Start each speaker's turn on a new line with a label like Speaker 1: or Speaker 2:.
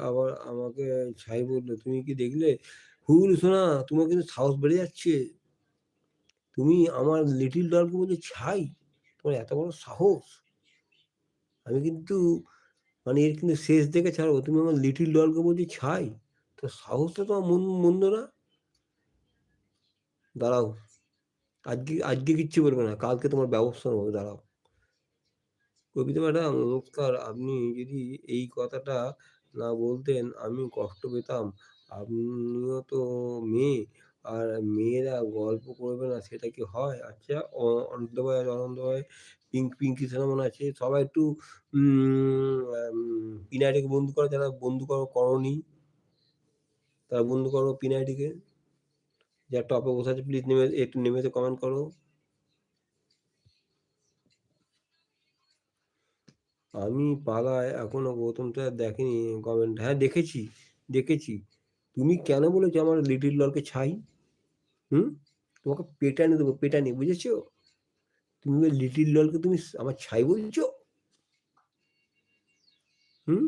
Speaker 1: আবার আমাকে ছাই বললো, "তুমি কি দেখলে? হুল সোনা, তোমার কিন্তু সাহস বেড়ে যাচ্ছে। তুমি আমার লিটল ডগকে বলছো ছাই? তোমার এত বড় সাহস? আমি কিন্তু মানে এর কিন্তু শেষ দেখে ছাড়বো। তুমি আমার লিটল ডগকে বলছো ছাই? তো সাহসটা তোমার মন্দ না? দাঁড়াও, আজকে কিচ্ছু বলবে না। কালকে তোমার ব্যবস্থা নেবো, দাঁড়াও।" কবিতা ম্যাডাম নমস্কার। আপনি যদি এই কথাটা না বলতেন আমি কষ্ট পেতাম। আপনিও তো মেয়ে, আর মেয়েরা গল্প করবে না সেটা কি হয়? আচ্ছা, অনন্তভাই আছে, অনন্তভাই, পিঙ্কি সোনামন আছে। সবাই একটু পিনাইটিকে বন্ধু করো, যারা বন্ধু করোনি, তারা বন্ধু করো পিনাইটিকে। যারা টপে বসে আছে প্লিজ একটু নেমে এসে কমেন্ট করো। আমি পাড়ায় এখনো গৌতমটা দেখেনি কমেন্ট। হ্যাঁ, দেখেছি, দেখেছি। তুমি কেন বলেছো আমার লিটল ডলকে ছাই? হুম? তোমাকে পেটানি দেবো, পেটানি, বুঝেছো? তুমি লিটল ডলকে তুমি আমার ছাই বলছো? হুম?